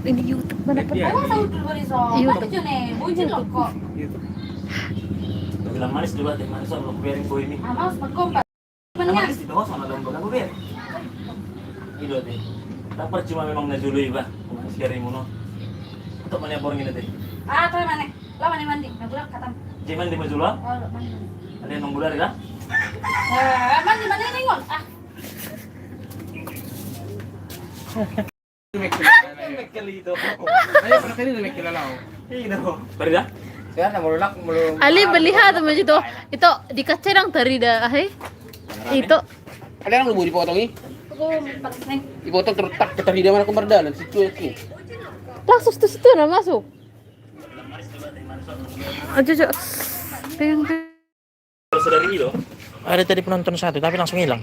Ini YouTube mana dapat? YouTube. Bucin loh kok. Bilang manis juga teh manis sama biarin boy ini. Manis magkompa. Manis di bawah sama daun aku biar. Itu teh. Lapar cuma memang najului bah. Sekali muno. Untuk mana boring ini teh? Tuh mana? Lah mandi. Nagulang katam. Jangan di majula. Oh, mandi. Ada yang nunggu dari kah? Mandi ningon. Kali itu. Ayo pernah kali nih kilala ko. Iya, perda. Kaya na mululak mulung. Ali belihat mo dito. Ito di kacirang tari dah. Ito. Ada yang lubu dipotong nih. Ako patas neng. Dipotong terus tak keterida mana kemerdalan si cuek nih. Langsung situ na masuk. Aja. Pengen. Saudari ini loh. Ada tadi penonton satu tapi langsung hilang.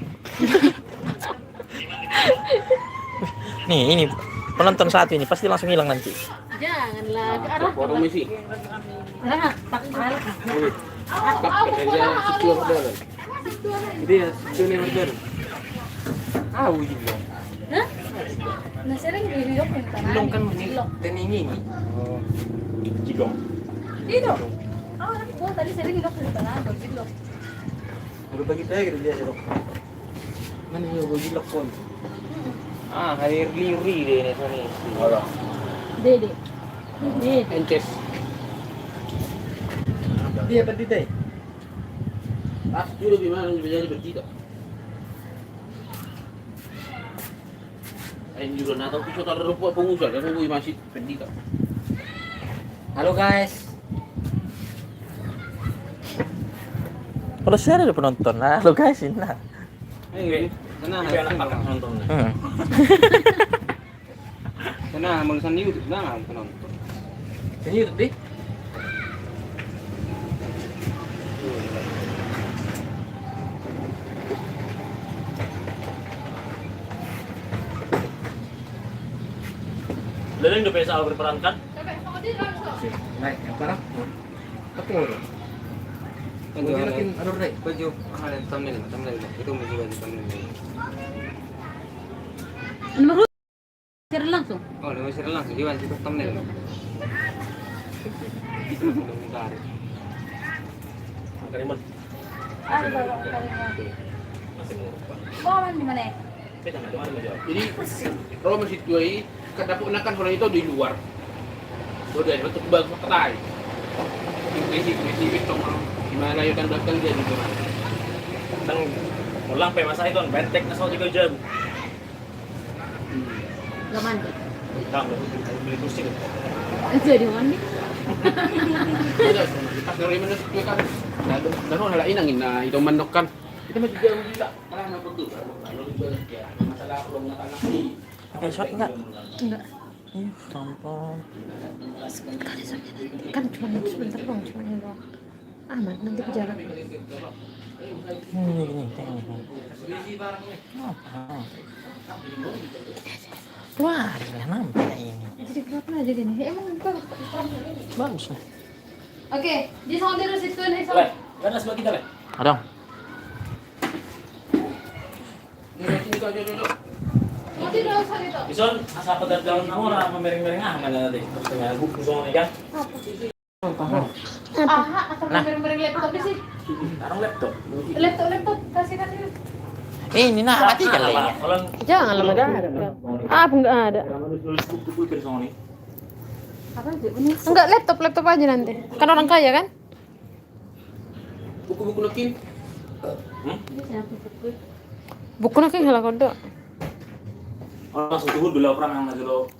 Nih, ini penonton satu ini pasti langsung hilang nanti. Janganlah ke arah. Potong misi. Arah tak arah. Tak keterida si cuek kemerdalan. Jadi ya si cuek kemerdalan. Juga. Hah? Nasering gilok yung tanan. Ilong kan teningi nih. Oh. Jigong. Dito. Ako tadi sering gilok yung tanan. Gilok. Udah bagi tayo gitu dia dok. Mana yung gilok ko? Hari liuri deh ini sana. Wala. Dede. Ences. Dia tadi teh. Dulu gimana jadi bertiga? Ayun juga na tahu pisau taruh rupa pengusaha dan pengusaha masih bertiga. Halo guys. Kalau saya ada penonton, nah lo guys ini nah. Sana Anak penonton. Sana malusan YouTube na penonton. Sa YouTube deh. Lalu udah bisa berperankan? Naik, yang parah. Apa mau? Ano rin? Baju, thumbnail. Ito may baju thumbnail. Ano mo? Share langsung. Oh, may share lang. Di ba ito thumbnail? Ito mo komentar. Karimon. Bawa di mana? Jadi, kalau masih tuai, kadapunakan orang itu di luar. Udah, bentuk bagus ketai. Misi itu gimana ya kan belakang dia di mana? Nang ulang pe masa itu bentek na juga jam. Gak mandi. Kamu beli kursi kan? Jadi mandi. Ada, pas dari mana tuai kan? Dan orang lain angin na itu manok kan. Kita masih jauh juga. Malah nggak betul. Masalah belum anak ini. Shot enggak? Enggak. Sampah. Sekali saja nanti. Kan cuma sebentar dong, cuma ini doang. Aman, nanti kejalan. Gini, tengok. Apa? Wah, ini nampak ini. Jadi kenapa aja gini? Emang bukan. Bagus lah. Oke, di sana terus itu nih. Le, kan sebelah kita, Le. Ada. Ini kau dulu. Mati dalam sana itu. Ison, asal pedagang kamu orang memering-mering ah mana tadi. Terus dengan buku semua ini kan. Atau bareng-bareng laptop sih. Sekarang laptop. Laptop kasih. Ini nah, mati kali ya. Jangan lama ada. Apa enggak ada? Buku bersama nih. Apa sih ini? Enggak, laptop aja nanti. Kan orang kaya kan? Buku-buku nakin. Buku nak yang halah kode. Oh, langsung tunggu dulu perang yang dulu.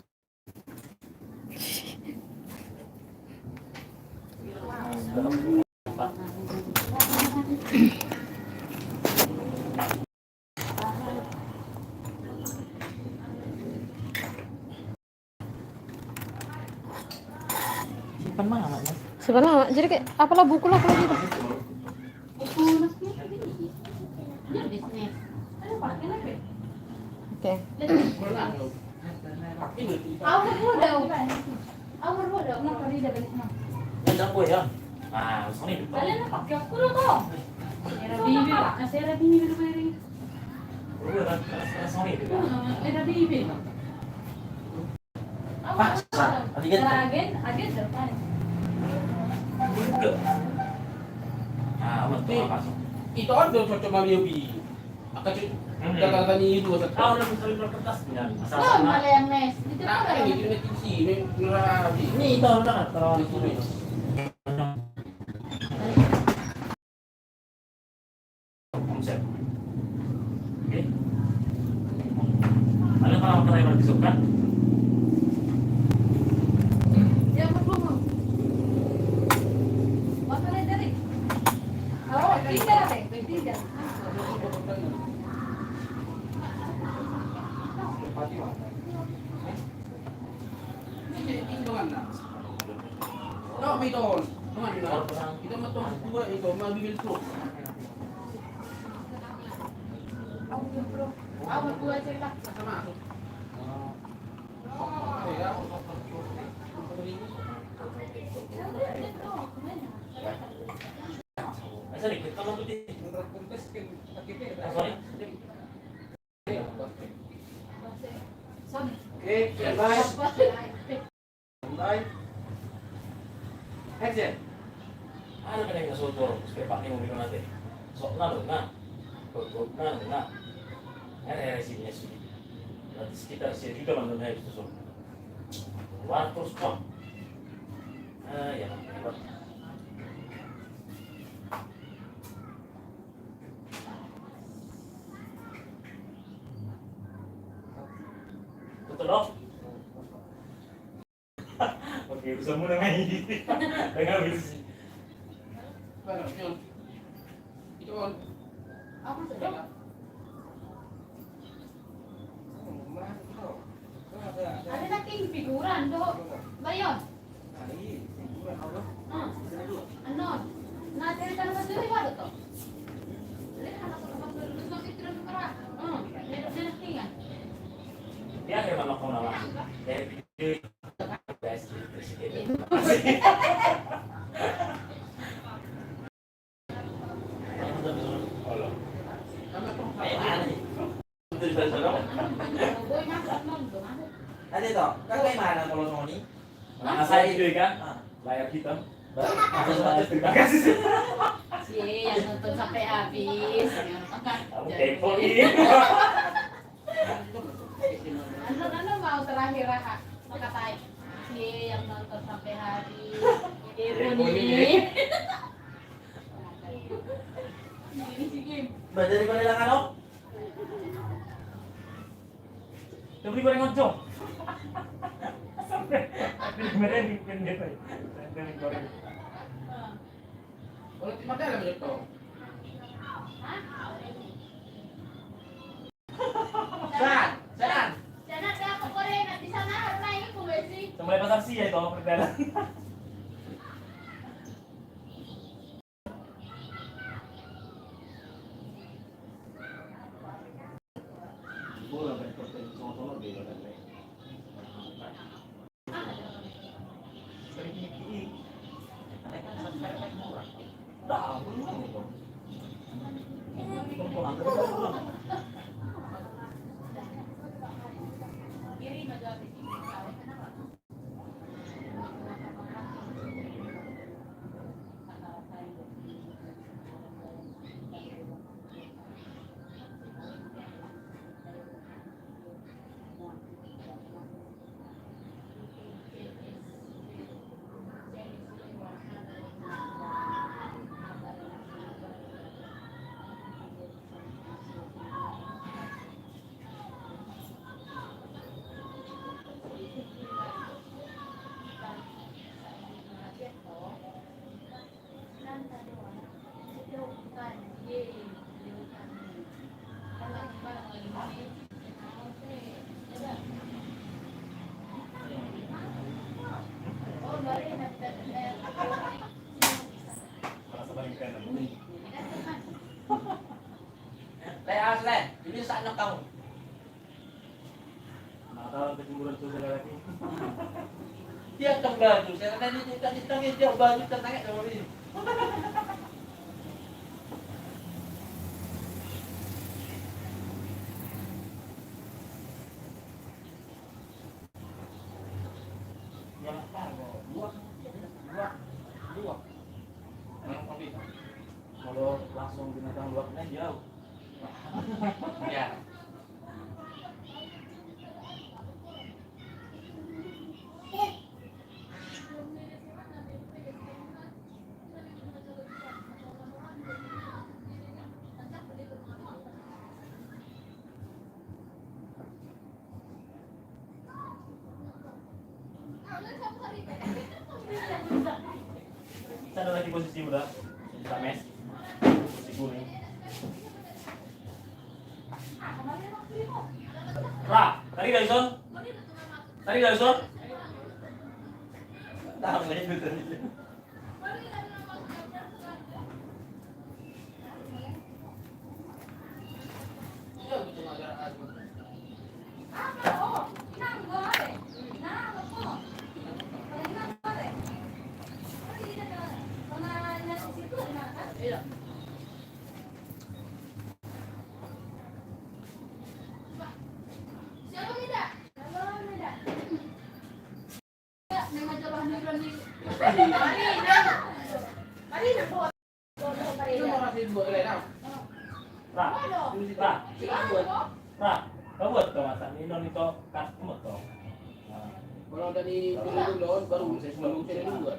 Simpan mana, Mas? Sebenarnya jadi kayak apalah buku lah kalau gitu. Oke. Awal udah, kenapa dia dah balik nak? Yang gue ya. Ah, Sony. Kalian nak pakai aku loh toh. Era bibi, era bibi bermain. Sony. Era bibi. Paksa. Aligat. Agad depan. Enggak. Ah, betul masuk. Ito on doon sa Mamiyobi. Akachu kata ni dua sa Ah, udah bisa lihat kertas nya. Doon pala yung nest. Dito pa Nah, ini lang. kita tingsi, ini ngerabi. Ini itu udah kan taruhan di sini. Konsep. Oke. Ada perawatan yang disuka? Diyan mo mo. Baka na dali. Oo, tingnan natin. Tingnan. No, may doon. Naman yun. Kita matong dua ito, mabibil ko. Awat buat sila. Sama ako. Masa dikit kalau putih. Sorry. Okay, bye. Bye. Action. Ano ka na yung nasutor? Supaya pakai mo bilang natin. Sok na lo na. Kod na. Ada sini sih. Nanti sekitar sini juga mana nih itu so. Waktu stop. Ah ya. Hebat. Betul loh. Oke, bisa mulai main. Dengan bisa. Paano yun? Ito on. Ako sa Ada na king figuran do. Ba yun? Ano? Natiri ka naman doon, iba to? Dali, anak ko naman doon. Gusto ko itira sa para. Meron na nakingan. Dia akhir mana kau nama? Dari video. Guys, Boy, nasa nun doon. Ano ito? Kagaymanan ko lang ni. Nasa video kan? Layar hitam. Terima kasih. Si yang nonton sampai habis. Kamu kepo ini. Ano mau terakhir Raka? Makatay. Si yang nonton sampai habis. Kepo nih. Ini si Kim. Badari ko nilang ano? Coba goreng oncom. Sampai beneran di pinggir tuh. Sampai goreng. Wala timadala mo ito. Saan? Saan? Jangan ada aku Korea di sana harus naik ke Messi. Semulai pasar sih ya itu perdalan. Kiri maju di sini. Merasa paling keren. Layas le. Ini saan na kamu? Nakatawa sa siguro sa lalaki. Dia tong baju. Saya tadi tadi tangis dia baju tertangis sama ini. Tang luar kan jauh. Ya. Sana lagi posisi udah. Bisa mes. Posisi kuning. Ra, tadi dari son. Tadi dari son. Namanya itu tadi. Iya, betul agar aku. Itu mau kasih buat kalian. Ra, Ra, Ra, kau buat tuh masak ini non itu kat kamu tuh. Nah, Kalau dari dulu baru saya sebelum saya dulu.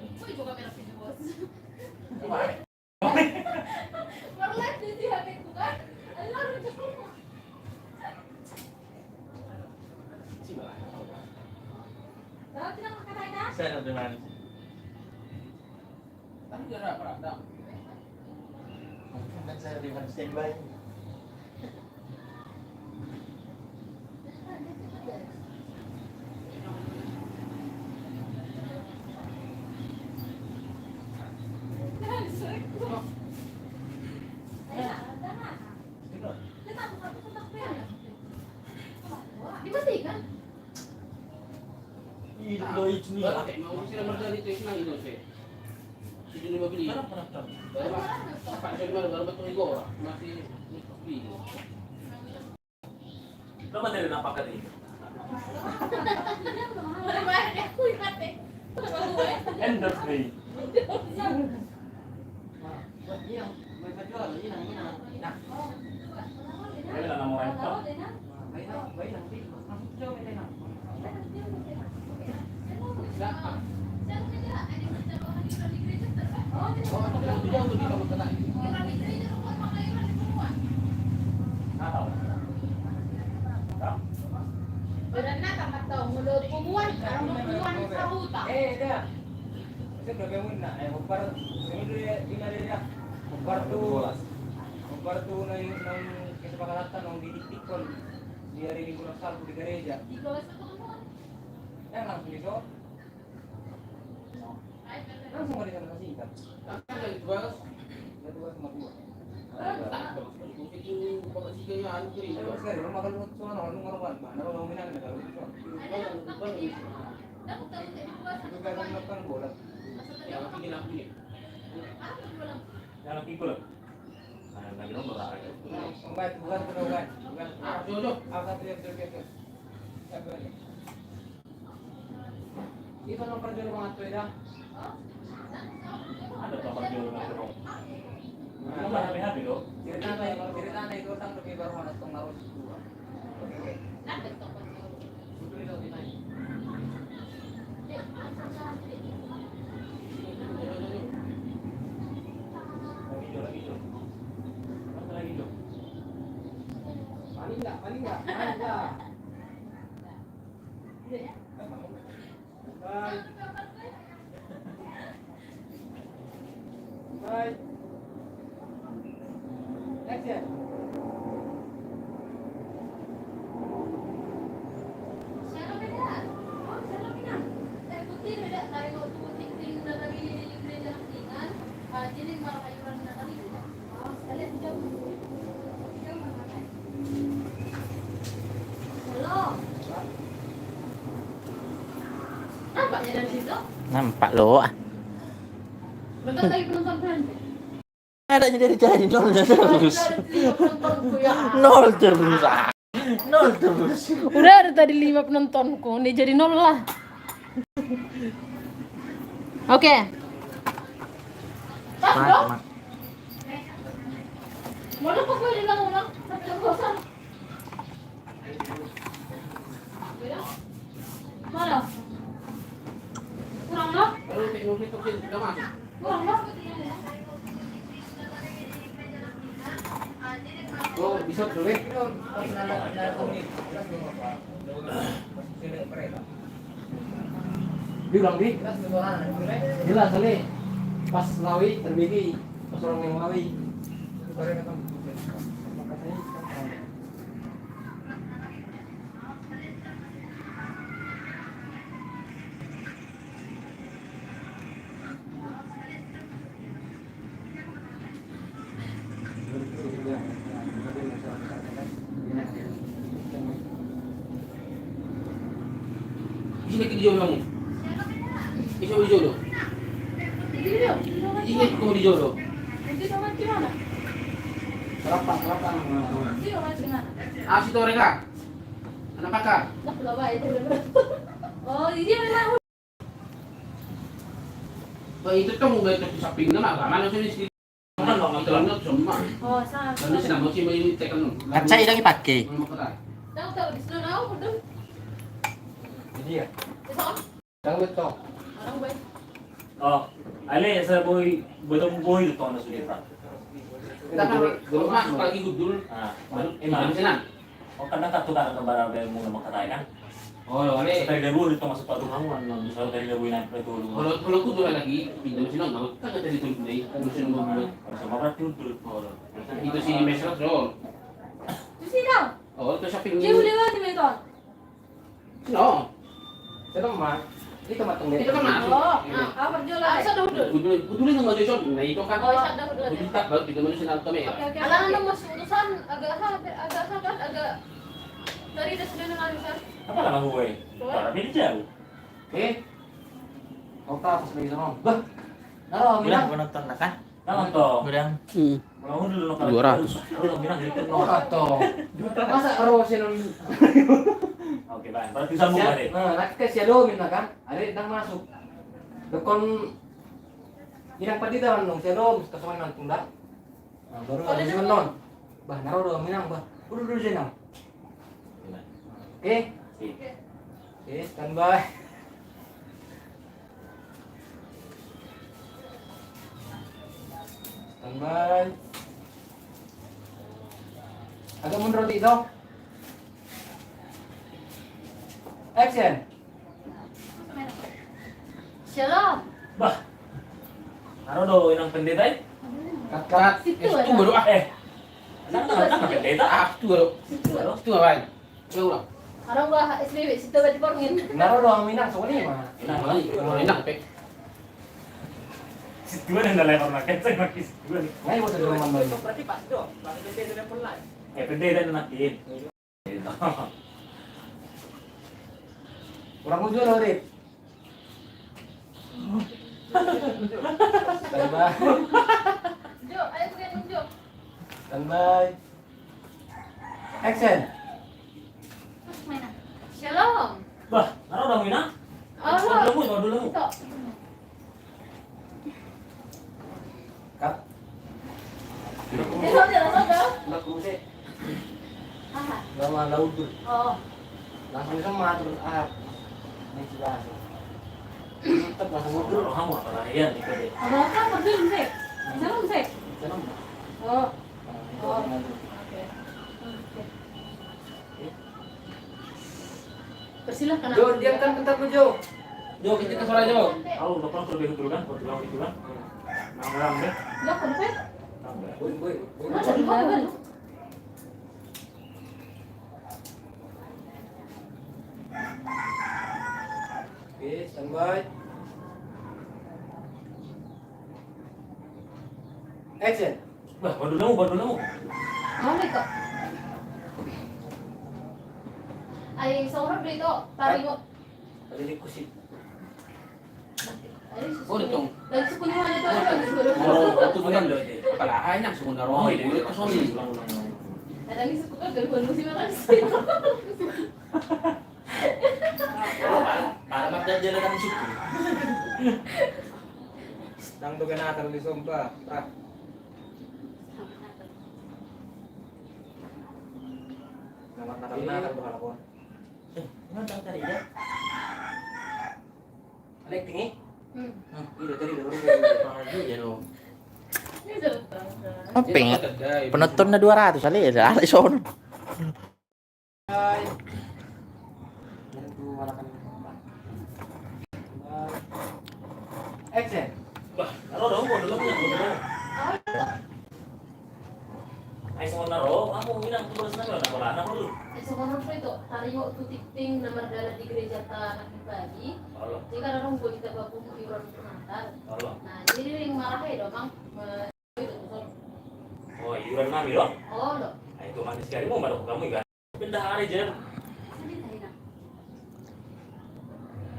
saya ada dengan Tapi gerak peradang. kan saya dengan standby. Dimatikan? Hidup lo itu nih. Mau sila berdali itu senang itu sih. Itu lima beli. Kenapa pernah tahu? Apa jadi baru betul itu masih beli. Lo materi nampak kan ini? Endorse nih. Ini lah nama orang itu. Tahu. Tahu. Kumpar tuh nang kesepakatan nang didiktikon di hari Minggu Salbu di gereja. Langsung itu. Langsung ada sana singkat. Kan lagi bagus. Ya 2,2. Itu bapak tiga yang anu kiri. Terus sekali rumah kalau sono anu ngaruan, mana lo minang ada kalau itu. Juga kan makan bola. Ya, ini lampu ni. Jangan pikul. Nah, lagi nomor apa? Bukan. Jojo. Apa satu yang terkait? Ini kan nomor jual banget tuh ya. Ada nomor jual nomor itu. Nomor HP lo. Ceritanya itu tentang lebih baru harus pengaruh dua. Oke. Itu itu ini. Lagi jo. Mana lagi jo? Paling enggak. Bye. Action. Nampaknya dari situ? Nampak lo. Betul lagi penonton berhenti. Adanya dari tadi nolnya terus. Penontonku ya. Nol terus. Nol terus. Udah ada tadi 5 penontonku, nih jadi 0 lah. Oke. Mak. Mana kok gue ulang-ulang? Tapi yang bosan. Mana? Kurang lah? Kalau teknologi itu sudah masuk. Kurang lah? Oh, bisa dulu ya? Bilang di, jelas kali. Pas lawi terbigi, pas orang yang lawi. Sini ke jodoh kamu. Bisa di jodoh. Video. Ini kamu di jodoh. Nanti sama gimana? Kelapa. Video sama gimana? Ah, situ mereka. Anak pakar. Lah, lah baik itu bener. Oh, ini memang Bah, itu tuh mau itu samping nama, mana sih di Kan bang, itu kan semua. oh, sama. Karena sih mau sih ini tekan. Kaca ilang ipake. Tahu di sana tahu betul. Jadi ya, Itu kan jangan betul. orang baik. Oh, ale sa boy, botong boy itu na sulit pa. Kita kan dulu masuk lagi gudul. Ah, Mana sih nan? o kadang katukan ng barabel mo na makatay kan. Oh, Sa ale. tayo debo dito masuk patungan no, sa tayo debo na pretulong. Kalau gudul lagi, pinjam sih nong, kan ada di tulis nih, kan sih nong gudul. Sa mabrat yung tulog. Itu si mesra tuh. Di sini. Oh, itu shopping. Dia boleh banget itu. No. Itu mah, itu mah tunggu. Itu kan masuk. Oh, apa jualan? Asa dah udah. Gudul itu nggak jadi shopping. Nah itu kan. Oh, asa dah udah. Gudul tak baru di temen sinal kami. Oke, oke. Alang mas utusan agak dari sudah nang bisa. Apa lang ang huwag? Para medyo. Kau tahu pas lagi sama. Bah, naro minang. nonton na ka? Naman to. Gudang. Wala mo dulu ka. 200. Wala mo dito Oh, atau masa karo sinon. Okay, ba. Para tisam mo ba rin? Nah, nak ke siado minta kan? Ada nang masuk. Dekon Irang padi dah nong siado mesti sama nang tunda. Nah, baru ada sinon non. Bah, naro do minang bah. Udah dulu sinon. Oke. Oke, standby. Standby. Agak mundur dito. Action. Shalom. Bah. Ano do inang pendeta eh? Kat. Situ Itu ada. baru ah. Ano na pendeta? Ah, itu baru. Situ. Itu apa? Coba. Orang gua SBB situ berarti porngin. Naro do minang soalnya mah. Enak, Pak. Situan yang nalai orang makan saya makin situan. Ngai mo sa duman ba. Berarti pas dong, bakit kasi na po lang. Pendeta na natin. Kurang ujung lo, Rip. Standby. Jo, ayo kita nunjuk. Standby. Action. Terus mana? Shalom. Bah, ano daw ina? Oh, Dulu mo. Ito. Cut. Dito, dito. Nak kursi. Aha. Lama laut dulu. Oh. Langsung sama terus ahap. Ini sudah. Tetap langsung mundur. Pero kamu apa yan ito din. Ano ka? Pagdun, Sek. Shalom, Sek. Jangan. Oh. Oh. Oke. Persilahkan. Jo, diamkan bentar dulu, Jo. Jo, kita ke suara Jo. Ako dapat ko lebih dulu kan, ko lang ito lang. Nang deh. Enggak, kenapa? Boy, boy. Masa di bawah? Oke, standby. Action. Bah, badul mo. Mau ito. Ay, saurap dito. Pari mo. Ada di kursi. Ay, Oh, ditong. Lagi sukunya mana ito? Oh, ito kan do ito. Pala enak sebentar roh itu ke Sony. Lagi sukunya gangguan musim makasih. Para magdadala ng suko. Nang to ganatan di sompa. Tra. Nama kan bakal apa? Ngandang tadi ya. Ada yang tinggi? Hmm. Iya tadi udah Pagi ya dong. Ini sudah. Oh, penontonnya 200 kali ya, ada sono. Hai. Itu malakan. Action. Bah, naro dong, mau dulu punya. Ay, semua naro, aku bilang tuh terus naro, nak anak dulu. Sekolah itu hari waktu tipping nomor dalam di gereja tanah pagi. Kalau, Jika orang buat kita baku iuran pengantar. kalau. Nah, jadi yang marah ya dong, Bang. Itu betul. Oh, iuran mami dong. Oh, loh. Nah, itu manis sekali mau baru kamu kan. Pindah hari aja. Ini tadi nak.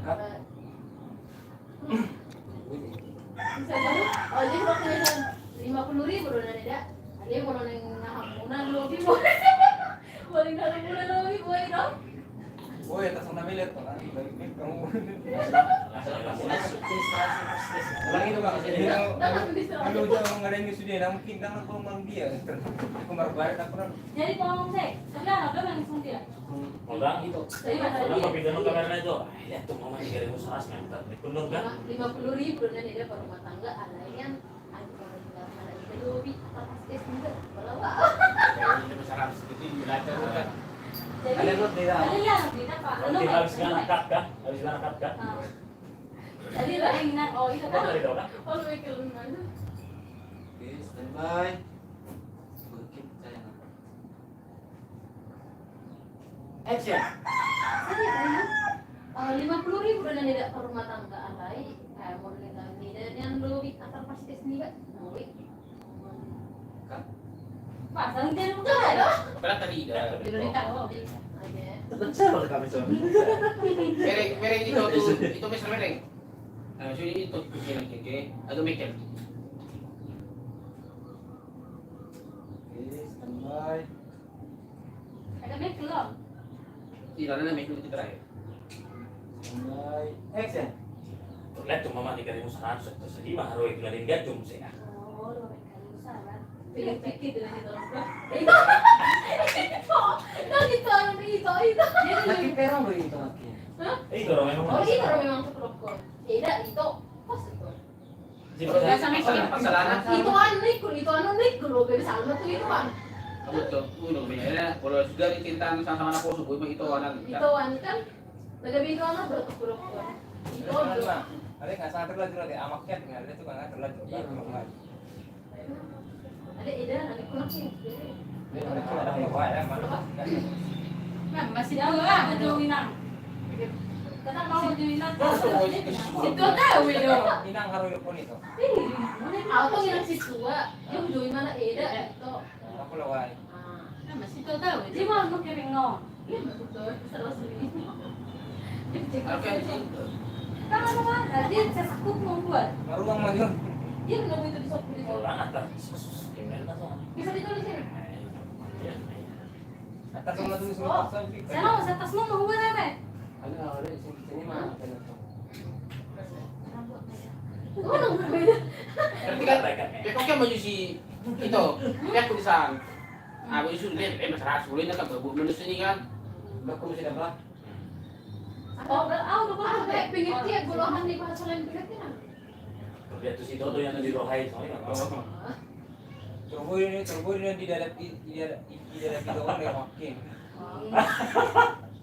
Kat. Bisa baru. Oh, jadi waktu itu 50.000 udah ada. Ada yang mau neng nahamunan lebih boleh. Boleh nahamunan lebih boleh dong. Woi, atas nama milik tuh kan. Kamu. Ulang itu Bang. Jadi kalau udah ngadain sudah nah mungkin kan aku mang dia. Aku baru balik aku kan. Jadi ngomong saya, sebelah apa yang langsung dia? Udah itu. Saya mana Udah dia? mau pindah ke kamera itu. Lihat tuh mama di garis usaha sebentar. Dipenuh kan? 50.000 dan dia per rumah tangga alainya ada itu lebih atas kes juga kalau Ini masalah seperti belajar kan. Ada lot di dalam. ada yang kita pak Nanti habis ngangkat kan? Habis ngangkat kan? tadi lah yang oh itu Oh, kan dari dalam kan? oh lu mikir mana Oke, standby. Skip saya. Action. tadi kan 50.000 dan tidak per rumah tangga alai kayak mau kami dan yang lebih atas pas kes nih pak Kan. pasang dia bukan ada Berat tadi dah. jadi tahu aja Betul kami tuh. Mereng itu Mr. Mereng. Nah, sini itu oke. Atau Michael. Oke, standby. ada mikir loh Tidak ada Michael itu terakhir. Standby. Action. Lihat tuh mama di garis usaha terus jadi mah harus ikhlasin gadung sih. oh lo kan salah pikir-pikir dengan itu itu orang itu Lagi perang loh itu lagi. Itu orang memang. oh itu orang memang sekelopon tidak itu pas itu itu anu nikul lo gak bisa lu itu kan Kamu tuh, udah punya. Kalau sudah dicinta sama anak aku, subuh itu anak. itu kan lagi bingung anak berkelopon itu Bang. Ada nggak sadar lagi lagi amaknya dengan ada tuh nggak terlalu coba belum. ada ide ada kunci Dia ada apa ya mana? nah masih tahu lah ada winang karena mau juinan itu tahu itu Inang harus pun itu. auto yang si tua yang jual mana ide itu Aku lewat. masih tahu dia mau kirim no iya betul terus ini Oke. kan mana dia sesakut membuat Baru uang maju. dia nggak mau itu di Orang atas. Gimana tuh? bisa ditulis ini Atas sama tulis oh saya mau atas mau hubungan apa Ada di sini mah. oh nunggu beda Berarti kan, pokoknya baju si itu, pihak tulisan. Ah, baju itu lihat, masalah sulit kan, menulis ini kan. Udah aku mesti dapat. oh udah kayak pengen dia golongan di bahasa lain pilihnya Lihat tuh situ tuh yang di rohai soalnya. Turbo ini di dalam itu kan yang makin.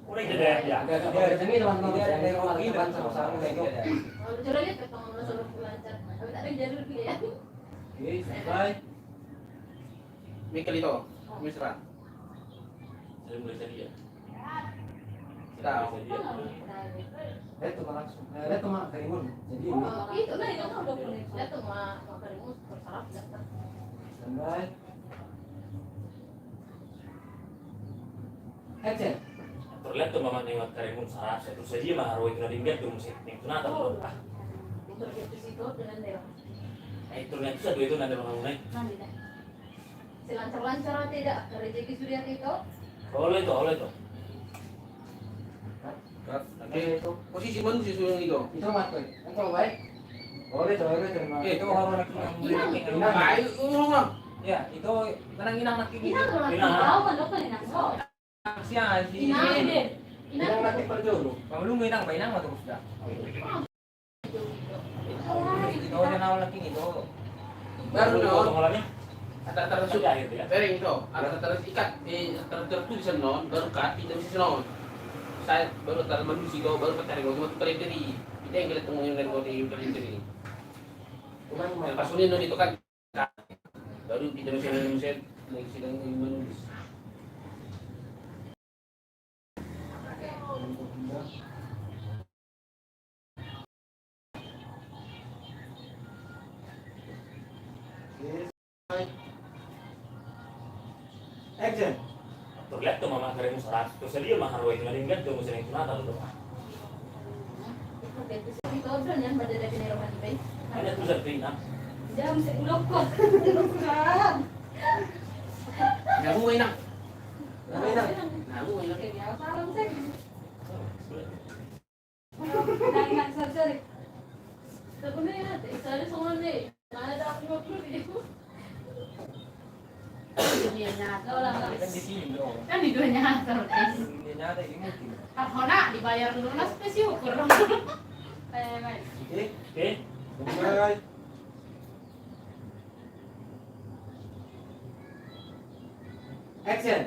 Udah jadi ya. Ada sini teman-teman ada yang makin dan sama-sama lego. coba lihat ketemu lo suruh lancar tapi tak ada yang jadi lebih ya Oke, standby. Michael itu, Misra. Saya boleh jadi ya. Tahu. Itu langsung. Itu mah karimun. Jadi ini. oh itu lah itu kan udah boleh lihat tuh mau karimu bersarap datang Standby. Action. Terlihat tuh mama nengok karimun sarap satu saja mah harus itu nanti gadung sih. Yang tunata tuh. itu situ dengan dewa Itu nanti satu itu nanti orang naik. nanti deh selancar-lancar tidak rezeki sudah itu Oleh tuh. Oke, posisi mana sih sudah itu? Itu mati. Engkau baik. Boleh terima. Itu orang yang Baik, ngomong. Ya, itu tenang inang nak ini kan kalau tahu kan dokter ini nangso siya si Inang din. Inang natin pa dulu. Pamulungo inang ba inang matulog na. Ito na ako laki ito. Baru Kalau non, malamnya ada terus sudah akhir ya. Bering itu, ada terus ikat, terus di sana, baru kat, pindah di sana. Saya baru taruh manusia kau, baru cari kau, cuma peliteri. Kita yang kita temuin dari kau di peliteri. Yang pas ini non itu kan, baru pindah di sana lagi sedang menulis. Action. Terlihat tuh mama keren serat. Terus dia mah harus ngelingkat tuh musim itu natal tuh. Ito doon yan, madala piniraman ba? Hanya tuh zat pina. Jam sa ulok ko. Namu enak, Inang. namu enak. Kaya parang sa. Nangat sa sorry. Sabi na yan, isa rin sa mga eh. Nada ako mag-prove. Dunia nyata. Wala nga. Kan di sini dong. Kan di dunia nyata. Dia nyata ini mungkin. Kalau nak dibayar lunas pasti ukur. Baik. Oke. Bye. Action.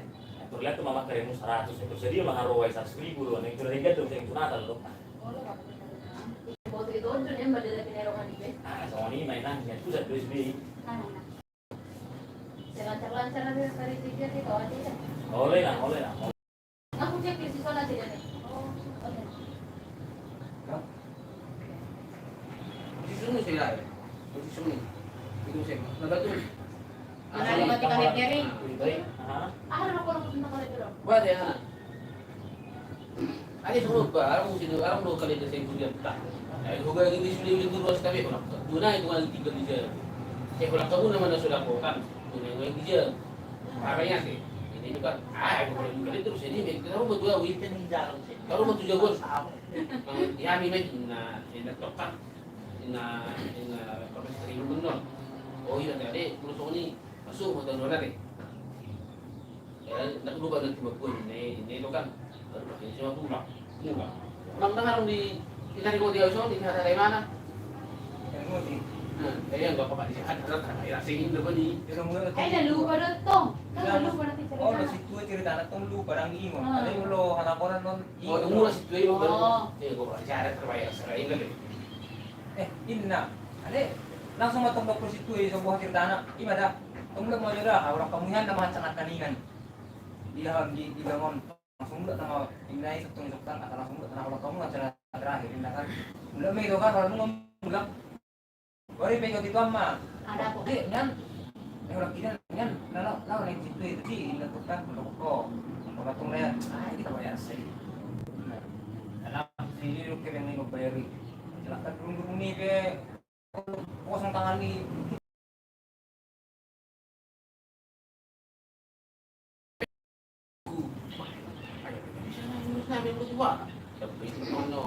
Terlihat tuh mama keren 100. Terus dia mah harus 100.000 loh. Nih ngelingkat tuh musim itu natal tuh. Boto ito doon yan, madala piniraman ba? Ah, sama ini mainan. Ya tuh zat USB. Lancar-lancar na sa residency dito, ate yan. Oleh lah, oleh lah. Ako check yung siswa natin yan eh. Oh, okay. Di sini saya lah, di sini. Itu saya, nada tuh. Mana ada mati kaget nyeri. Baik. Ah. Ah, ano ko lang punta ko nito. Buat ya. Ada semua barang mesti orang dua kali saya kuliah tak. Juga ini sudah itu luas tapi orang. Guna itu kan tinggal di jalan. Kalau kamu namanya sudah kotan, guna yang di jalan. Makanya sih. Ini juga, aku boleh juga terus ini. Kalau mau dua wih, kalau mau tujuh bos, ya mimpi na tokat, na profesor itu benar. Oh iya tadi, terus ini masuk mau tahu nanti. Ya, nak lupa nanti mau ini itu kan, ini cuma pulang. Bang dengar di cari kau dia usah, di dari mana? Yang mungkin. Kaya enggak apa-apa di sana, kaya singin depan ni. Pero muna Ay, nalupa doon to. Nalupa natin sa Oh, si tuwa cerita na tong lupa ang imo. Ano yung lo hanaponan nun? Oh, umur si tuh itu baru. Oo. Gue cara terbayar sering lagi. Ini na. Ale, langsung matong ko si tuwa sa buhat cerita na. Ima da. Tunggu mo jura, orang kamuhan na mahat sangat kaningan. Di bangon. Langsung udah tengah inai satu instruktan atau langsung udah tengah kalau kamu acara terakhir kan. Belum itu kan kalau ngomong Bari pego dito amma. Ada po. Di, yan. Orang kita yan, lalu naik situ itu sih, dilakukan untuk pemotong leher. Ah, kita bayar sih. Alam, sini lu kira nih bayar. Silakan dulu nih ke kosong tangan nih. Sabi mo tua. Sabi mo ano.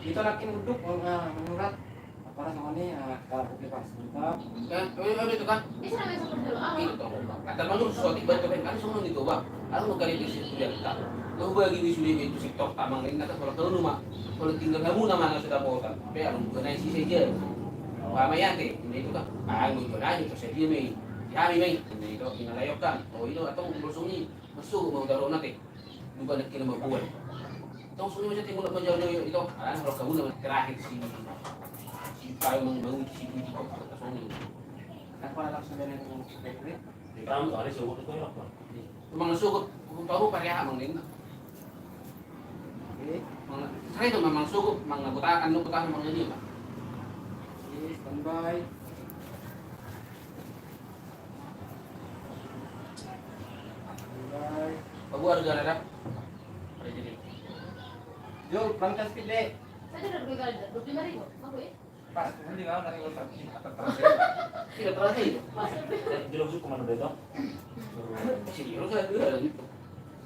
Dito lagi duduk mengurat apa namanya kalau bebas mantap. Kan, itu kan. Isa namin sa pagdalo. Ah, Itu. Kata malu sesuatu baca kan semua gitu, Bang. Aku mau kali di situ dia tak. Kau bagi di sini itu sektor tamang ini kata kalau rumah. Kalau tinggal kamu nama sudah bosan. Tapi aku bukan isi saja. Pamayan deh, ini itu kan. Ah, gue jual aja terus dia nih. Ya, ini itu inalayokkan. Oh, itu atau bersuni masuk mau taruh nanti. Bukan nak kira mau buat. Tahu sunyi macam tengok macam itu. Ah, kalau kamu nama terakhir sini. Kayu membangun di situ di kota Sony. Apa langsung dari yang seperti Di kamu ada suhu itu ya, Pak. Memang suku baru pakai hak mengin. ini? Saya itu memang suku mengabutakan lu petang memang ini, Pak. Standby. Standby. Bagus harga ada. Jadi. Yo, berangkat speed deh. Saya sudah berbekal 25,000. Aku eh. Pak, nanti kamu nanti kalau sakit atau Tidak terasa itu. Jelas suku mana itu? Serius saya dulu gitu.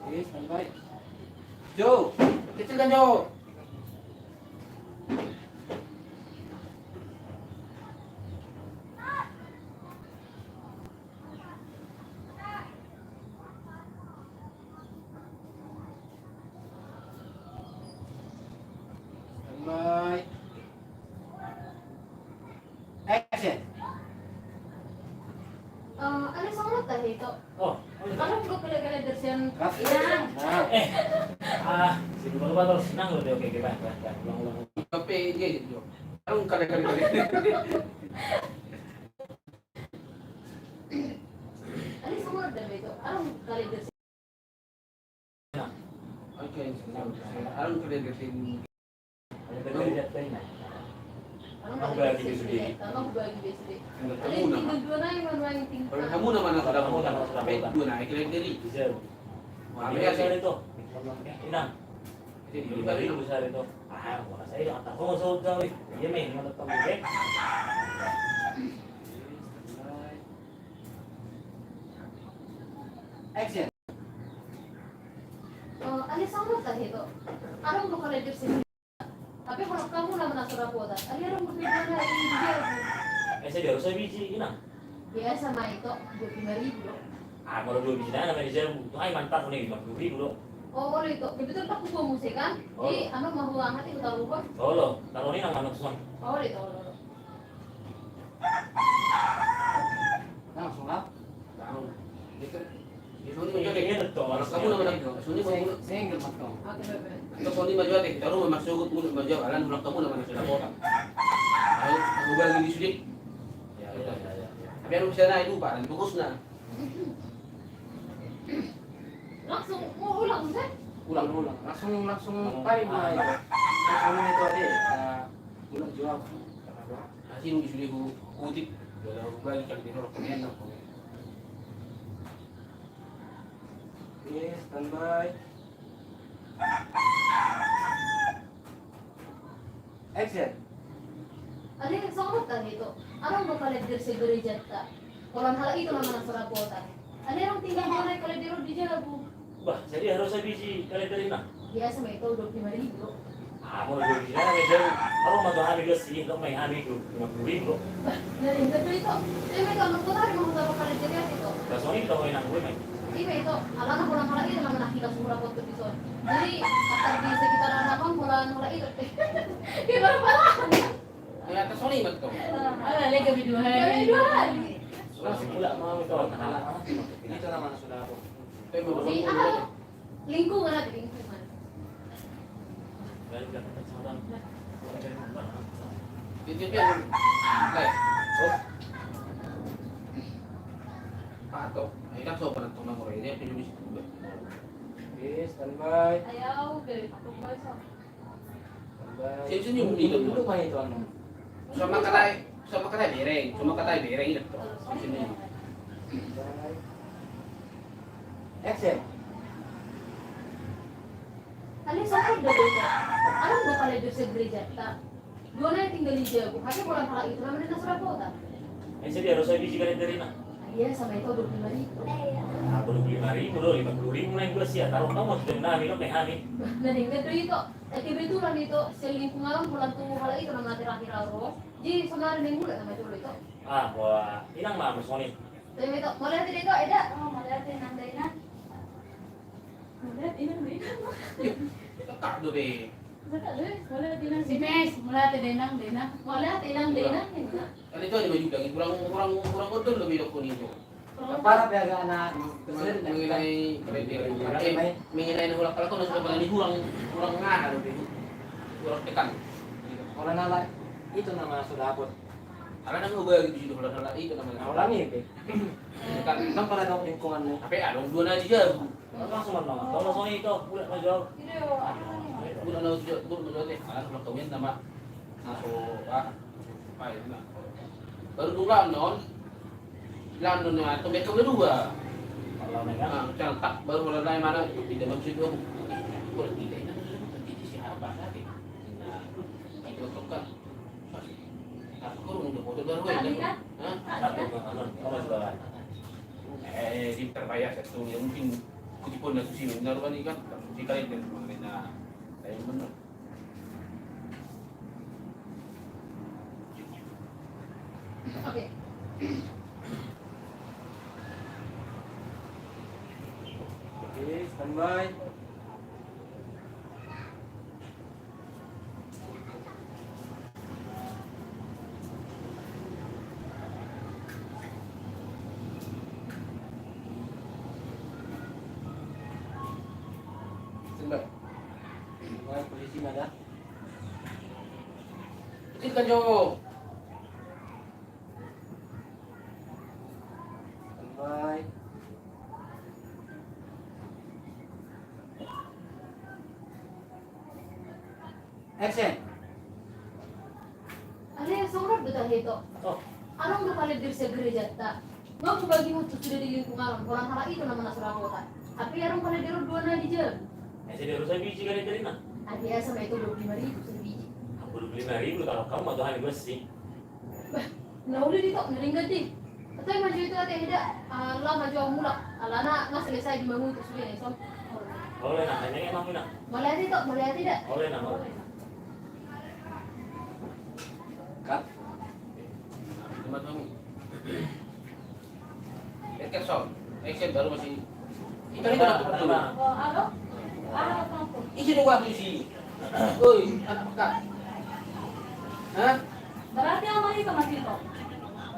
Oke, standby. Jo, Kecil kan Jo. Ano sangat tadi itu? Oh, Kalau belum kali-kali dersian Kas. inang. Nah, sige ba ba terus nang udah oke ba. Ulang-ulang. Kape dia gitu. Arung kali-kali. Ano sangat tadi itu? Ano kali dersian? Oke, arung kali-kali. Kerja tayo na. Ano Ako kali bagi dersian? besok. Ano bagi besok? Tinggal Ano kamu nama. tinggal dua na yung ano yung tinggal. Kalau kamu nama nak sudah mau sampai dua naik lagi dari. Bisa. Wah, Ano ya besar sih. itu? Inang. Jadi Yung balik bari besar itu. Wala sa iyo. Ang tako mo sa daw eh. Iya may mga tamuke. action. Ano sangat tadi itu? Ano belum kali dersian? Tapi kalau kamu naman nasa rapotan, ano yung berbeda na yung dia? Eh sa diyo sa biji inang. Biasa mah itu 25.000 loh. Kalau dua biji na naman siya. Ay mantap ni 50,000 lo. Oh, boleh itu. Betul tak kumpul musik kan? Jadi, ano mahulang hati kita lupa. Solo. Taro ni nang manok son. Oh, boleh itu. Boleh. Langsung lah. tahu. Itu Sony Iya maju deh. iya to. Kalau kamu nama Sony maju. Single mat kau. Oke, baik. Atau Sony maju deh. Taruh masuk mulut maju. Alan ulang kamu nama sudah kota. Ayo, aku bagi di sini. Ya ya ya. Tapi anu bisa na itu Pak, nanti bagus na. Langsung mau ulang musik? Ulang. Langsung tayo na ito. Langsung na ito ade. Ulang jual. Kasi nung isulit ko kutip. Wala ko bagi kali dito ko yan. Yes, standby. Action. Ano yung sangat tadi itu? Ano mo kalegder sa gereja ta? Orang hal itu naman ang sarapotan. Ano yung tinggal mo na kalegder di Jalabu? Bah, jadi harus sa biji kali dari na. Biasa may ito 25.000. Mo dua biji na may daw. Ako madahami kasi ito may hami ko. 50,000 lo. Dari itu itu. Eh, may kamar ko tadi mau taruh kalegder itu. Kaso ni kita ko nang buhay may. Iya itu, alam aku orang itu naman nakita sa rapot itu. Jadi, after di sekitaran ako, mula itu. Iba pala. Ay, atas Sony man to. Ala, lega biduhan. Biduhan. Langsung pula mga ito. Dito naman sudah ako. Pero mo Si ano? Lingkungan natin, lingkungan. Balik ka sa mga. Dito yan. Ay. Oh. Pato. Ay, kaso pa nang tumang ko rin. Yan, pinulis ko ba? Yes, standby. Ayaw, galit ako ba sa... Standby. Sino yung dito? Dulu pa ito ano? Sama katay bereng. Sama katay bereng ito. Sino yun? Standby. Action. Ano sa akin dito? Alam mo pala doon sa gereja? Dua na yung tinggal di Jabu. Kasi walang pala ito naman na sa rapota. Eh jadi harus sa biji kali dari na. Iya, sama itu 25.000. 25,000 lo, 50,000 na yung bulas siya. Tarong kamu sudah nami lo may hami. Naning dito ito. Kebetulan itu sa lingkungan bulan tuh pala itu naman terakhir aro. Jadi sama rin mula naman itu. Wah, inang mama Sony. Tapi itu, mau lihat dito, Eda. Oh, mau lihat nang Dina. Mau lihat inang Dina. Tak do be. Mau lihat inang si Mes, mau lihat inang Dina. Mau lihat inang Dina. Kan itu ada baju lagi kurang odol lo bilok ko nito. Para biaga anak Mengenai mengenai na hulak ko na sa ni kurang nga ano be. Kurang tekan. Orang nala itu nama sudah abot. Ala nang ubay di hulak na ito naman. Nah, orang ini, Kan kan para daw lingkungan mo. tapi along dua na dia. Langsung man lang. Kalau Sony ito, bulat na jawab. Bulan na dia bulan na dia. Ala hulak kawin nama. Naso pa na. Baru dulang non. Lan non na to beto dua. Kalau mereka, Ah, cantak baru mulai mana tidak maksud gua. Boleh tidak ini siapa tadi? Nah, itu kan. Aku kurang udah foto baru ya. Hah? kalau sudah. Di terbayar satu yang mungkin kutipon na susi benar ba ni kan? Si kalian kan mga na tayo benar. Oke. Oke, standby. Gimana? Kecilkan cowok. Bye. Action. Ada yang sorot betul itu. Oh. Anong nakalit diri sa gereja ta? Mau bagi mo sudah di lingkungan orang hal itu nama nasura kota. Tapi anong kali diri dua na di jalan. Jadi harus saya biji kali dari mana? Ada ya sama itu 25.000 sebiji. 25.000 kalau kamu mau hari bersih. Nah udah di tok neringgat di. Atau yang maju itu ada tidak. Allah maju mulak. Allah nak selesai dibangun itu sudah nih som. Boleh nak, hanya emang nak. Melihat itu, melihat tidak. Boleh nak. Cut. Tempat kamu. Sound. Action baru masih. Itu betul. Oh, halo. Halo, kamu. Isi dong aku isi. Oi, anak kak. Hah? Berarti amal itu masih tok.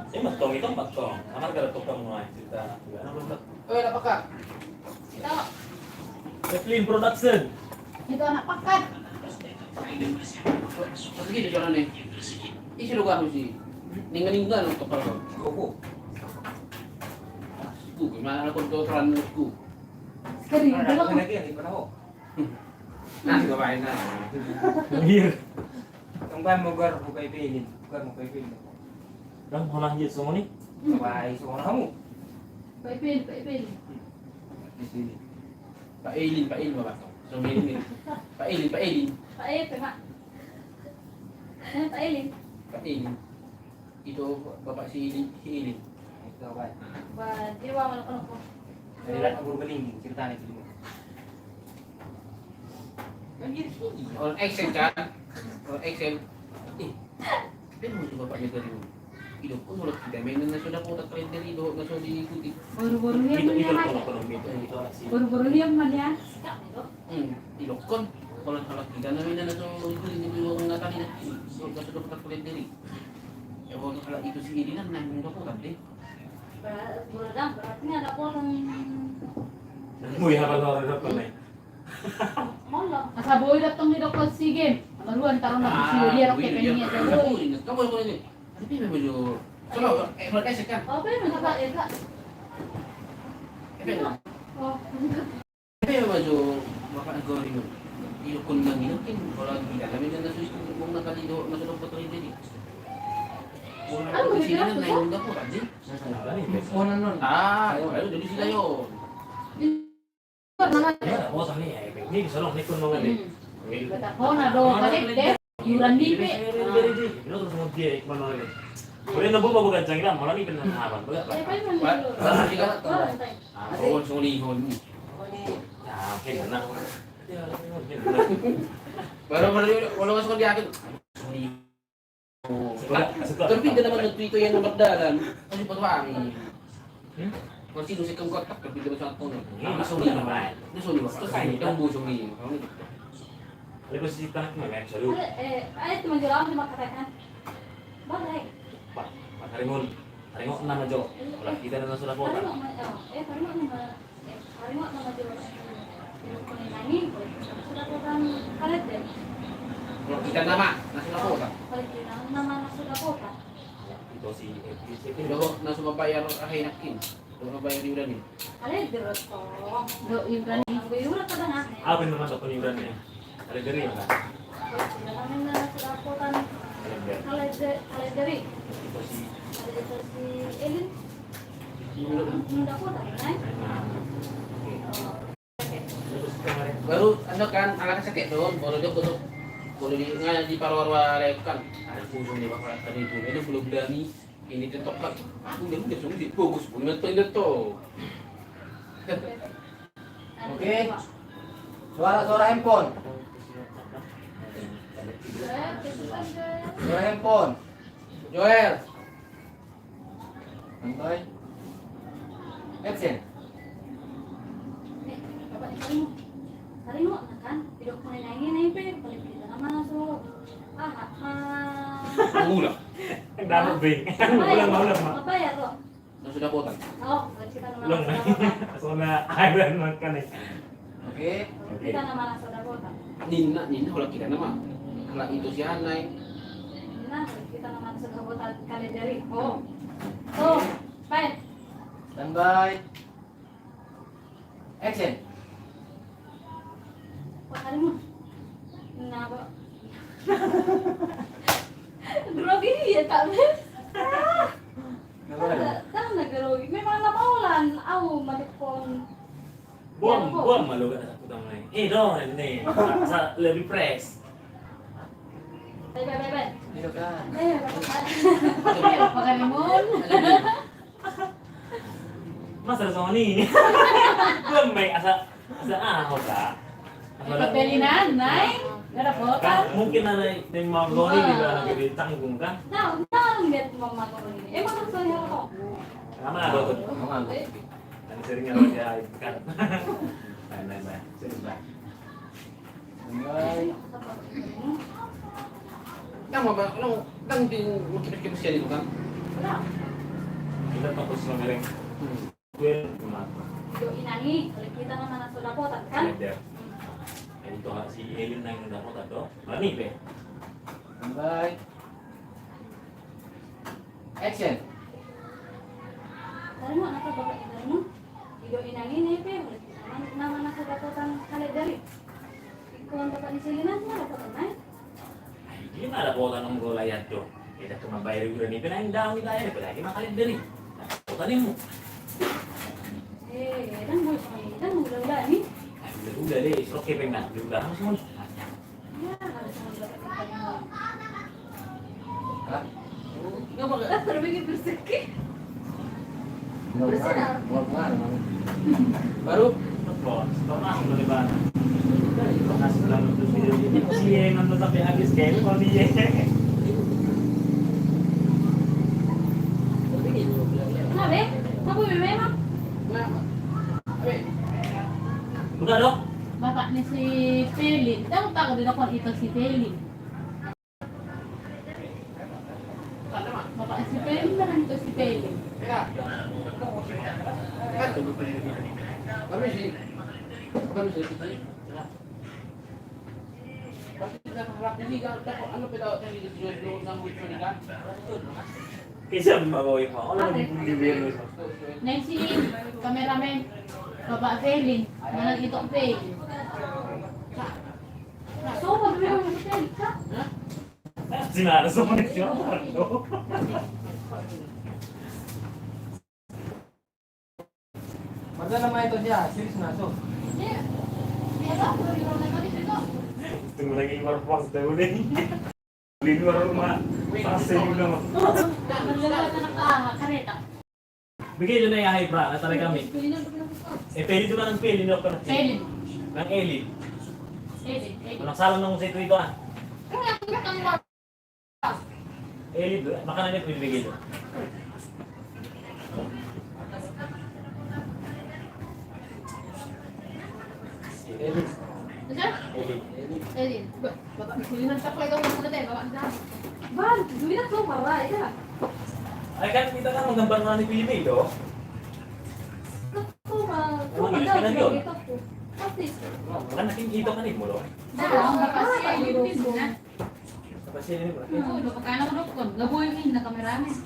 Ini matong itu matong. Kamar gara tukang mulai cerita. Gimana belum? Oi, anak kak. Kita Evelyn Production. itu anak pakan. Pergi di jalan nih. Isi dong aku isi. Ninggal untuk kalau. Koko. Aku gimana aku tukeran aku. Sekali Ada dalam. lagi yang di mana kok? Nah, ngapain nah. Iya. Tungguan mau gar buka ipilin, bukan mau ipilin. Dan holang jet semua nih. Baik, semua kamu. Paipin. Di sini. Pak Elin Bapak. So ini. Pak Elin. Pak Pak. Pak Elin. Pak Elin. Itu Bapak si Elin. Itu apa? Ba, dia wa malakon ko. Dari lahat ng beling cerita nih film. On Excel kan? On Excel. Kan mo ito Bapak niya galing. Ilo ko mulot kita mainan na sudah po tatlong dari do na so diikuti. Buru-buru niya Itu man itu yan. kalau itu itu aksi. Buru-buru niya man yan. Ilo kon kalau halak kita na mainan na so diikuti ni bilo ang natali na. So ka sudah po tatlong dari. Ya kalau halak itu si Elin na nang ko tadi. Buradang, berarti ada orang Muy hafal orang dokter nih. Mala. Asa boy datang ni Dr. Sige. Maruan taron na si dia roke kanya Kamu kamu ini. Tapi memang jo. Coba kalau kasih kan. Oh, pero naka eka. Oh, Tapi memang jo Bapak negara ini. Ilo kun nang ilo kin kalau kita kami na susi kung nakalido na sa dokter ini. Ano ba Sila yun? na naiunda po tadi. Mana non? Ayo jadi sila yun. naman. Ya, mau tani ya. Ini bisa loh nikun mau nggak? Oh, na do kalit de. Yuran dipe. Ini terus mau dia ikman lagi. Boleh nabo babu gancang lah, malah ini benar apa? Enggak, Pak. Eh, pa man Pak, dilo. Pak, tiga. Oh, Oh, sulihon. Ya, oke, benar. Baru kalau masuk di akhir. Tapi hindi naman nag-tweet yan ng magdalan. Kasi patuwangi. Kung sino si kang kotak, tapi naman sa ato. Nasuli naman. Nasuli ba? Ang busong niyo. Ada posisi tanah mana? Selalu. Ay, tumanjura ako makatakan. Bagay. Pak, Pak Harimun. Harimun nama Jo. Kalau kita na sudah kota. Harimau nama Jo. Nangin, sudah kota kalit deh. Kalau kita nama, nasa na po ka. Kalit din ang nama na sudah kota. Itu si Pero nasa mabayar ahay nakin. Nasa mabayar di ulan ni. Kalit din to. Do yung plan ni Guyura ka na. apa yang teman dokter Ibrannya? Ada dari ya nggak? Namin na sudah kota kalit dari. Itu si Ada si Elin. Sudah kota kan? Terus kemarin. Baru ano kan, anak sakit doon. Baru dia kutuk. Kalau di nga di parwar-war kan. Ada pusong di bakal tadi itu. Ini belum berani. Ini tetap kan. Aku udah sungguh di bagus. Punya to. Oke. Suara handphone. Suara handphone. Joel. Santai. Action. Bapak ini Harimau kan? Tidak mulai nangin nih, balik kita nama so. Ulang. Dapat bing. Ulang mak. Apa ya lo? Na sudah kota. Oh, kita nama Ulang. Soalnya ada makan nih. Oke. Kita nama sudah kota. Nina, wala kita nama. Hala itu si Anay. Nah, kita naman sa kabutan kalendari. Oh. Oh, fine. Standby. Action. Pakari mo. Naba. Grabe ya, kami. Tama na grabe. May mga napaulan. Aw, malipon. Buang malu kan aku tahu ni. Dong ni. Sa lebih fresh. Bye. Dito ka. Pakalimon. Masa sama ni. Buang may asa ahok ka. Pagpelinan, nay. Narapotan. Kan mungkin ada yang mau goni di dalam diri tanggung kan. Nah, get mama ko ini. Emang gusto niya ako. Sama ada tuh. Mangan. Dan seringnya dia kan. Nah. Sering bah. Standby. Kang di kita siya dito kan. Wala. Kita fokus sama mereng. Gue kumat. Yo inangi, oleh kita naman ang sulapotan kan? Ada. Itu si Elin nang dapat atau mani be. Standby. Action. Dari mo anak bapak dari mo. Yo inangi ni pe, oleh kita naman ang sulapotan kalendari. Ikaw ang bapak ni Selinan, malapotan na. Gimana kota nang golayat tuh? Kita cuma bayar udah nih pengen daun kita ya, lagi makan dari. Kota nih mu. Dan boy sa kanila, udah ni. Udah deh, oke pengen udah semua. Ya, harus mo dapat kalimon. Cut. Pero bigay berseki. Buang. Baru. Terus, masuk dari mana? Masuk dalam terus video ini. Si nonton sampai habis kayak mau dia. Nah, be, kamu memang Udah dong. Bapak ni si Pelin. Tahu tak dia dapat itu si Pelin. Bapak si Pelin kan itu si Pelin. Kami sih. Pasti kita harap ini kan ano pero tadi dito ng gusto ni kan. Kisah mau yang mau. Orang di video. Nang si kameramen Bapak Pelin. Mana itu Pelin. so pag may mga hotel ka. Sinara sa mga siya. Masa nama itu dia, serius masuk. Yeah. Biasa, pero yung mga dito. Tunggu lagi keluar pos tahu deh. Di luar rumah. Pasal juga mah. Naglalala ka ng kareta. Bigay yun na yung high bra, natali kami. Peli itu kan peli no kan. Pelin. Nang Eli. Pelin. Walang salang nung sa itu ah. Kaya ang mga Eli itu makanannya pinibigay doon. Betul? Pelin. Bapak Pelin tak lagi kamu sudah teh bapak dah. ban, duit na to maray ka. Ay kan kita kan menggambar mana di film itu. Ito ma, Emang English ka na yun? Pati. Kan nakin kita kan ini mo. Dah, bapak si Pelin na. Apa sih ini? Oo, do ka na ko dokon. Gaboy mi na kameramen.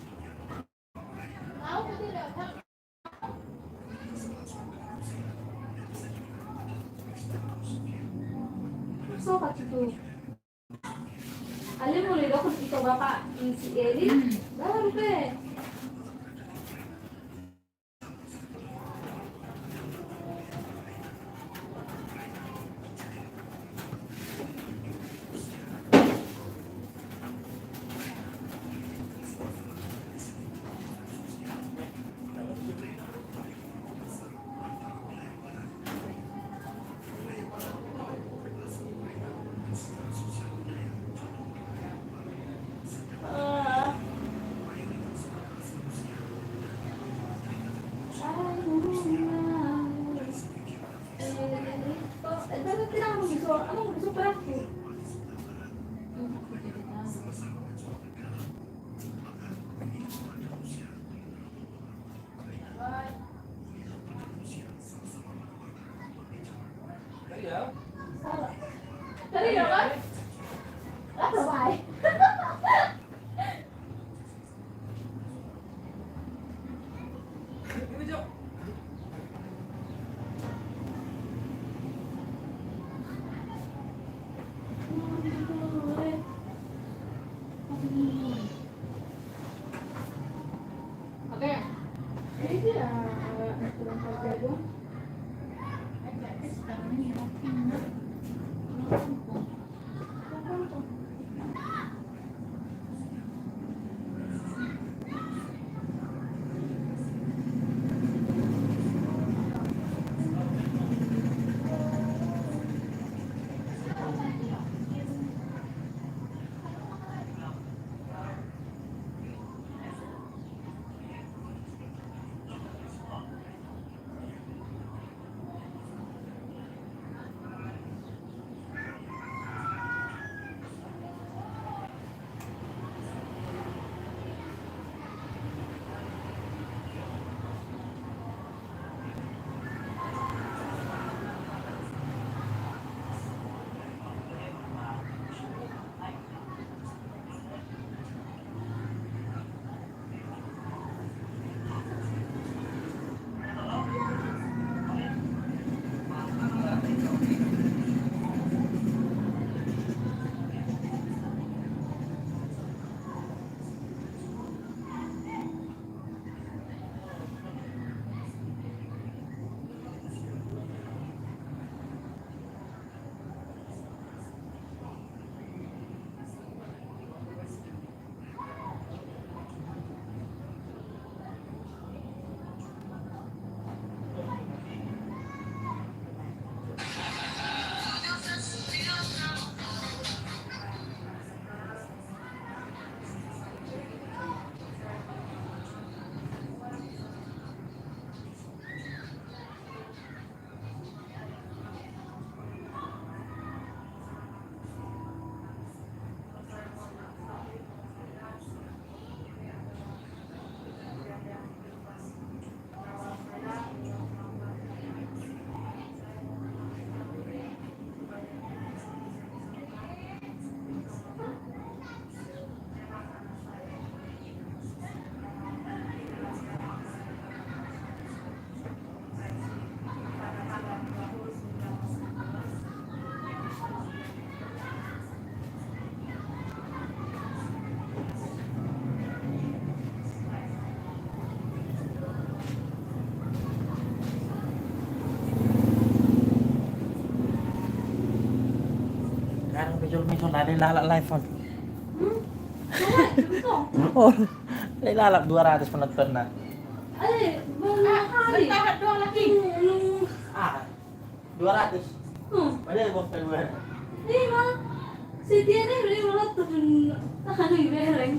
So, pati to. Alam mo rin ako ito bapa si Elin. Baru pe. Bakit kailangan mo gusto? Anong gusto pa ako? Salah. dong. Sekarang picol-picol ada lalak live on. Oh, Oh, lalak 200 penonton na. ay, mga kali. Bertahan doang lagi. Ah, 200. Padahal bos keluar. Ini mah, si Tiana beli malah tuh tahan bereng.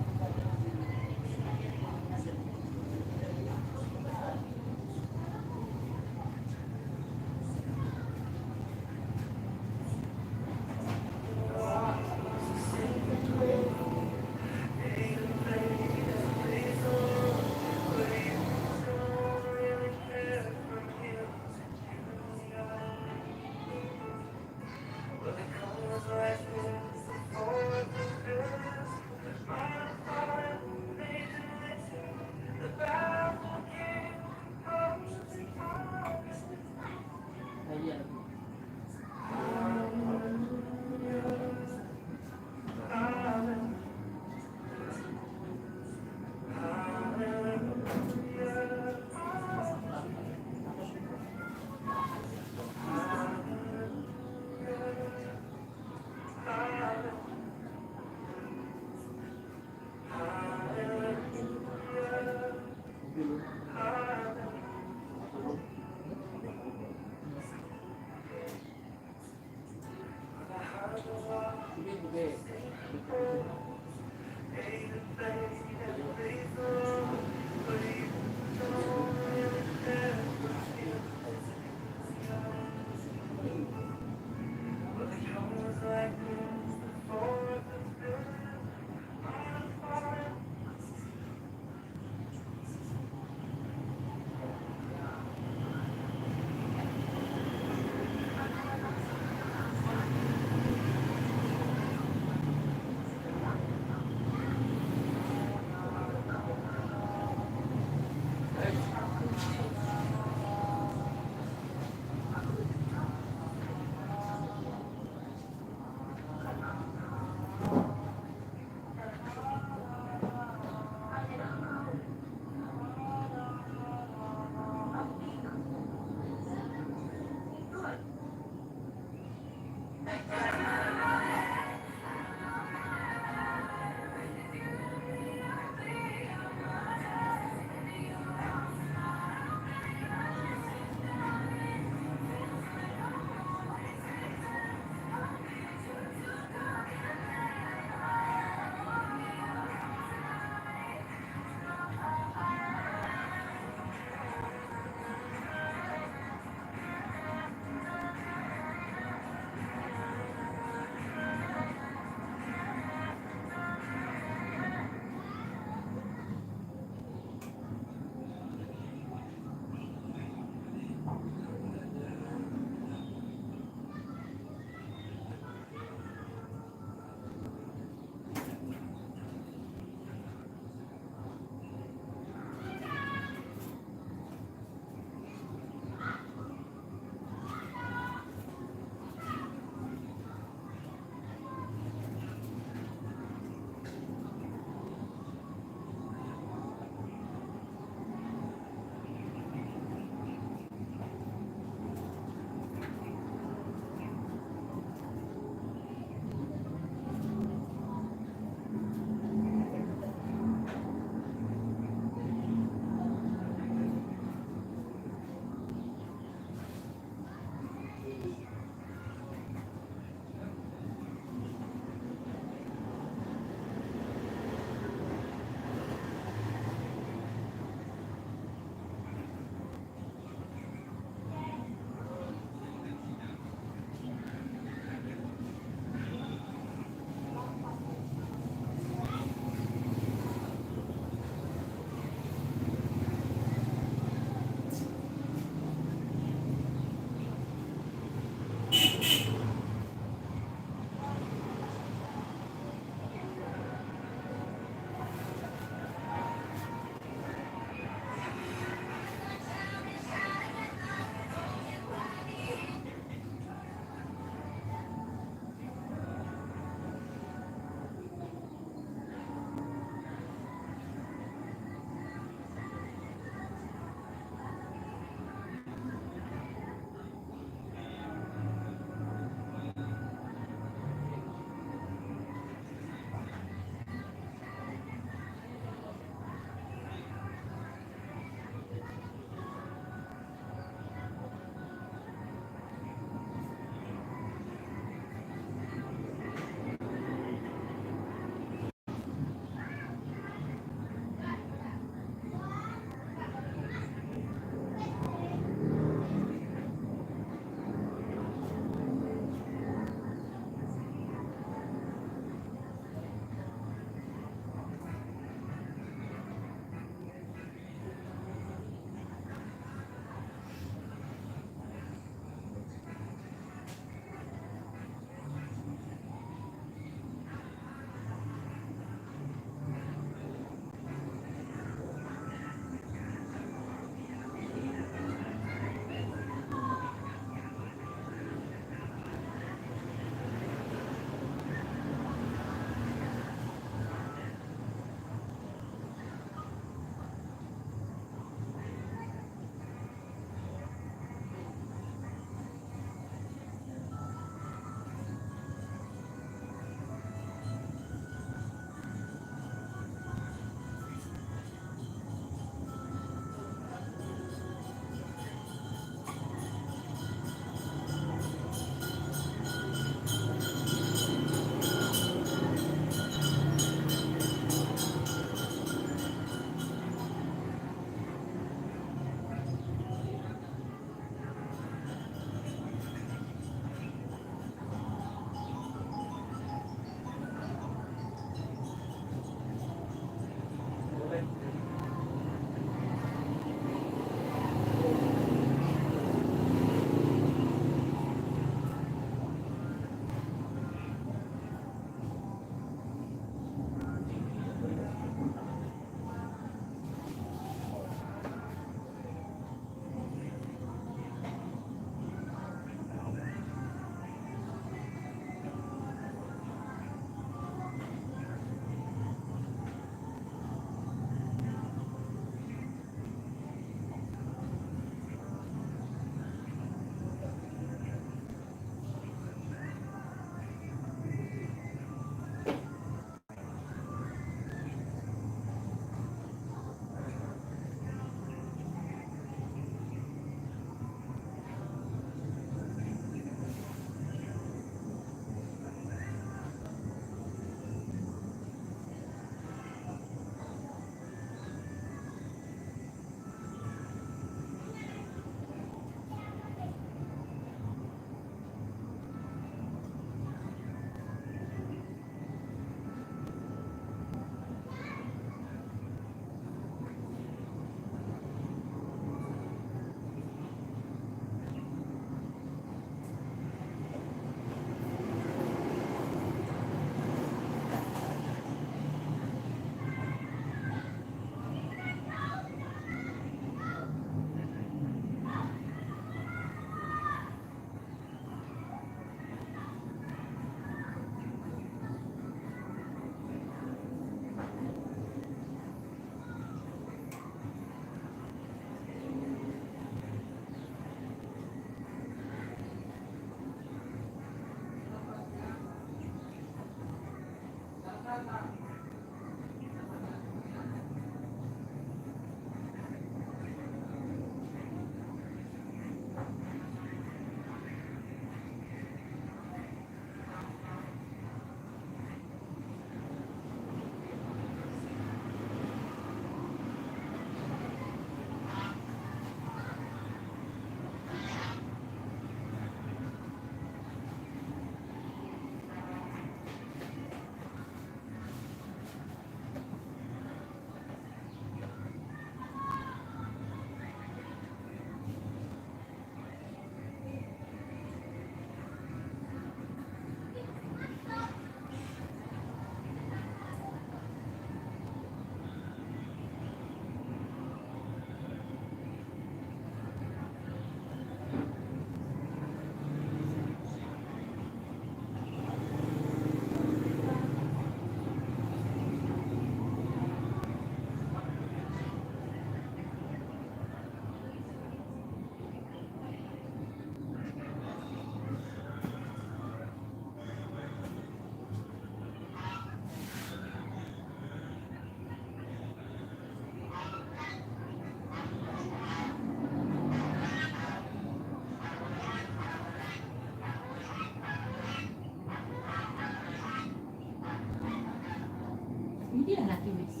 Hindi na laki, Miss.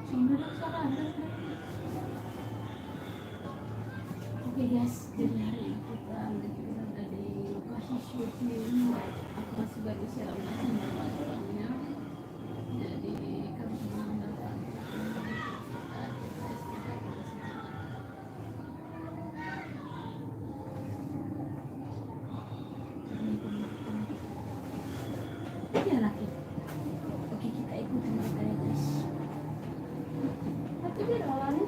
Sino lang sa kanan? Okay guys, jadi hari ini kita berada di lokasi syuting. Aku masih baru siap orangnya. Jadi kami menggunakan iya laki. Oke, kita ikuti mereka ya guys. Tapi dia awalnya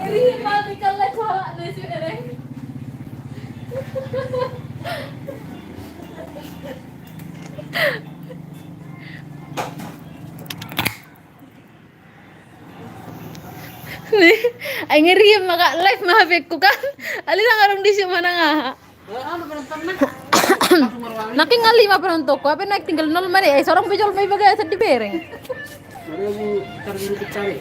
Iri mati kalau salah deh sih Ereng. Nih, ay ngiri maka live mahabik ko kan. Ali lang arong di siya mana nga. Ano ba nang Naking nga lima pa ng toko, apa na tinggal nol man eh. Sorong pijol may bagay sa dibereng. Baru taruh di cari.